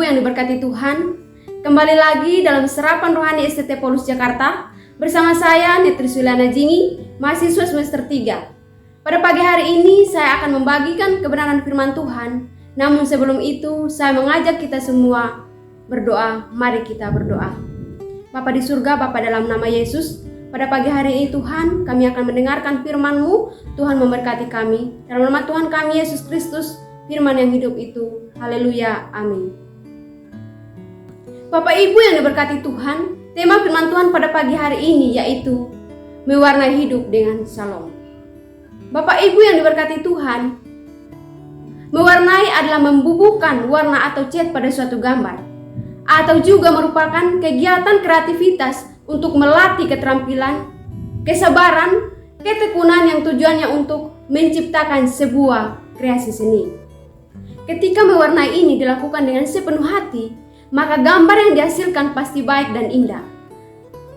Ibu yang diberkati Tuhan, kembali lagi dalam Serapan Rohani STT Paulus Jakarta bersama saya Netri Suliana Jingi, mahasiswa semester 3. Pada pagi hari ini saya akan membagikan kebenaran firman Tuhan. Namun sebelum itu saya mengajak kita semua berdoa. Mari kita berdoa. Bapa di surga, Bapa dalam nama Yesus, pada pagi hari ini Tuhan, kami akan mendengarkan firman-Mu. Tuhan memberkati kami. Dalam nama Tuhan kami Yesus Kristus, firman yang hidup itu. Haleluya, amin. Bapak Ibu yang diberkati Tuhan, tema firman Tuhan pada pagi hari ini yaitu mewarnai hidup dengan shalom. Bapak Ibu yang diberkati Tuhan, mewarnai adalah membubuhkan warna atau cat pada suatu gambar, atau juga merupakan kegiatan kreativitas untuk melatih keterampilan, kesabaran, ketekunan yang tujuannya untuk menciptakan sebuah kreasi seni. Ketika mewarnai ini dilakukan dengan sepenuh hati, maka gambar yang dihasilkan pasti baik dan indah.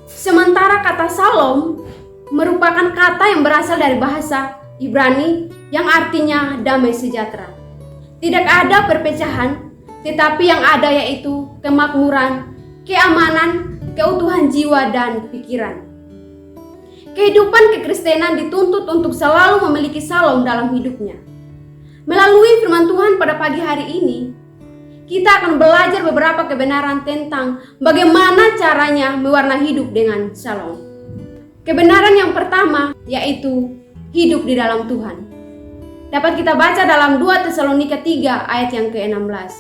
Sementara kata shalom merupakan kata yang berasal dari bahasa Ibrani yang artinya damai sejahtera. Tidak ada perpecahan, tetapi yang ada yaitu kemakmuran, keamanan, keutuhan jiwa dan pikiran. Kehidupan kekristenan dituntut untuk selalu memiliki shalom dalam hidupnya. Melalui firman Tuhan pada pagi hari ini, kita akan belajar beberapa kebenaran tentang bagaimana caranya mewarnai hidup dengan shalom. Kebenaran yang pertama yaitu hidup di dalam Tuhan. Dapat kita baca dalam 2 Tesalonika 3 ayat yang ke-16.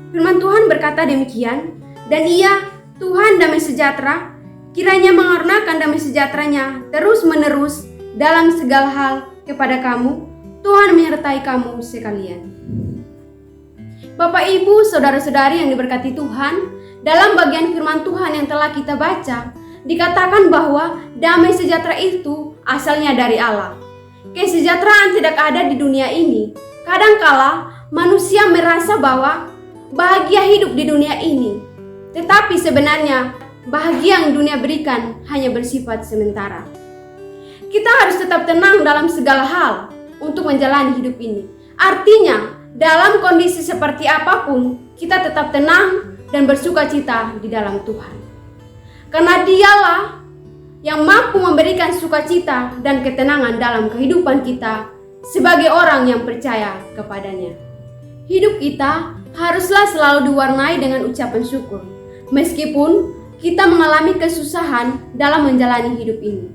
Firman Tuhan berkata demikian, dan Ia, Tuhan damai sejahtera, kiranya mengaruniakan damai sejahteranya terus menerus dalam segala hal kepada kamu. Tuhan menyertai kamu sekalian. Bapak Ibu, saudara-saudari yang diberkati Tuhan, dalam bagian firman Tuhan yang telah kita baca, dikatakan bahwa damai sejahtera itu asalnya dari Allah. Kesejahteraan tidak ada di dunia ini. Kadangkala manusia merasa bahwa bahagia hidup di dunia ini, tetapi sebenarnya bahagia yang dunia berikan hanya bersifat sementara. Kita harus tetap tenang dalam segala hal untuk menjalani hidup ini. Artinya, dalam kondisi seperti apapun, kita tetap tenang dan bersuka cita di dalam Tuhan. Karena Dialah yang mampu memberikan sukacita dan ketenangan dalam kehidupan kita sebagai orang yang percaya kepadanya. Hidup kita haruslah selalu diwarnai dengan ucapan syukur, meskipun kita mengalami kesusahan dalam menjalani hidup ini.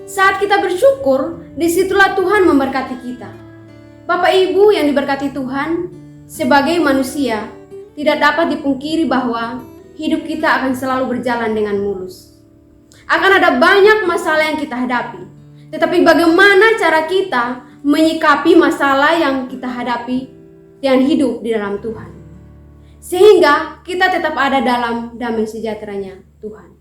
Saat kita bersyukur, disitulah Tuhan memberkati kita. Bapak Ibu yang diberkati Tuhan, sebagai manusia, tidak dapat dipungkiri bahwa hidup kita akan selalu berjalan dengan mulus. Akan ada banyak masalah yang kita hadapi. Tetapi bagaimana cara kita menyikapi masalah yang kita hadapi dengan hidup di dalam Tuhan, sehingga kita tetap ada dalam damai sejahteranya Tuhan.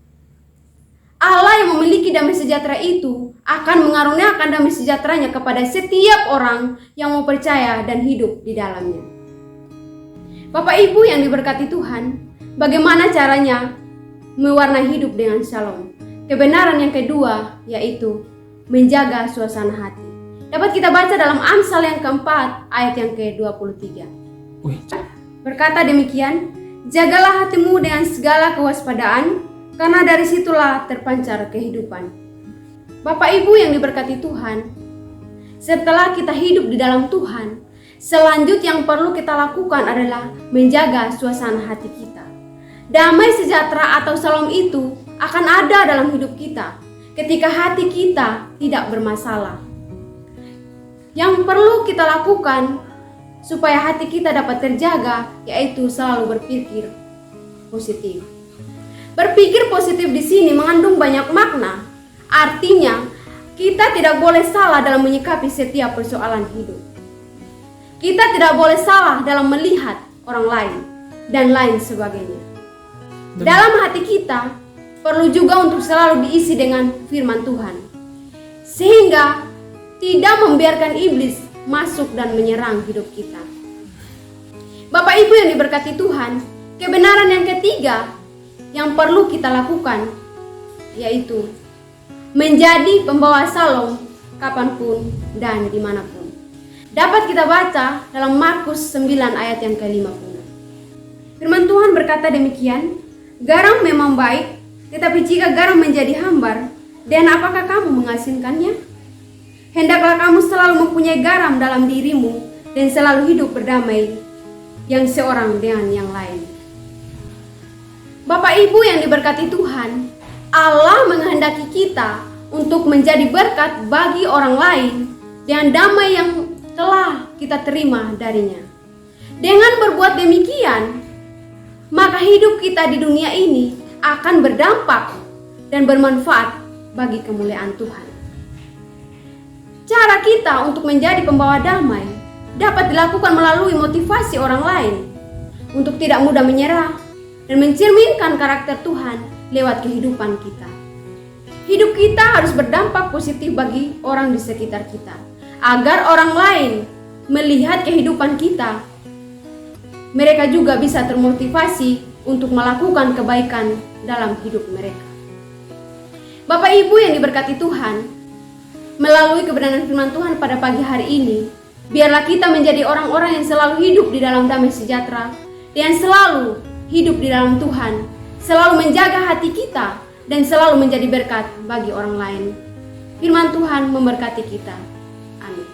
Allah yang memiliki damai sejahtera itu akan mengaruniakan damai sejahteranya kepada setiap orang yang mau percaya dan hidup di dalamnya. Bapak Ibu yang diberkati Tuhan, bagaimana caranya mewarnai hidup dengan shalom? Kebenaran yang kedua yaitu menjaga suasana hati. Dapat kita baca dalam Amsal yang keempat ayat yang ke-23. Berkata demikian, jagalah hatimu dengan segala kewaspadaan, karena dari situlah terpancar kehidupan. Bapak Ibu yang diberkati Tuhan, setelah kita hidup di dalam Tuhan, selanjutnya yang perlu kita lakukan adalah menjaga suasana hati kita. Damai sejahtera atau shalom itu akan ada dalam hidup kita ketika hati kita tidak bermasalah. Yang perlu kita lakukan supaya hati kita dapat terjaga yaitu selalu berpikir positif. Berpikir positif di sini mengandung banyak makna. Artinya, kita tidak boleh salah dalam menyikapi setiap persoalan hidup. Kita tidak boleh salah dalam melihat orang lain dan lain sebagainya. Dalam hati kita perlu juga untuk selalu diisi dengan firman Tuhan, sehingga tidak membiarkan iblis masuk dan menyerang hidup kita. Bapak Ibu yang diberkati Tuhan, kebenaran yang ketiga yang perlu kita lakukan yaitu menjadi pembawa shalom kapanpun dan dimanapun. Dapat kita baca dalam Markus 9 ayat yang ke-50. Firman Tuhan berkata demikian, garam memang baik, tetapi jika garam menjadi hambar, dan apakah kamu mengasinkannya? Hendaklah kamu selalu mempunyai garam dalam dirimu dan selalu hidup berdamai yang seorang dengan yang lain. Bapak Ibu yang diberkati Tuhan, Allah menghendaki kita untuk menjadi berkat bagi orang lain dengan damai yang telah kita terima darinya. Dengan berbuat demikian, maka hidup kita di dunia ini akan berdampak dan bermanfaat bagi kemuliaan Tuhan. Cara kita untuk menjadi pembawa damai dapat dilakukan melalui motivasi orang lain untuk tidak mudah menyerah dan mencerminkan karakter Tuhan lewat kehidupan kita. Hidup kita harus berdampak positif bagi orang di sekitar kita, agar orang lain melihat kehidupan kita. Mereka juga bisa termotivasi untuk melakukan kebaikan dalam hidup mereka. Bapak Ibu yang diberkati Tuhan, melalui kebenaran firman Tuhan pada pagi hari ini, biarlah kita menjadi orang-orang yang selalu hidup di dalam damai sejahtera, yang selalu hidup di dalam Tuhan, selalu menjaga hati kita, dan selalu menjadi berkat bagi orang lain. Firman Tuhan memberkati kita. Amin.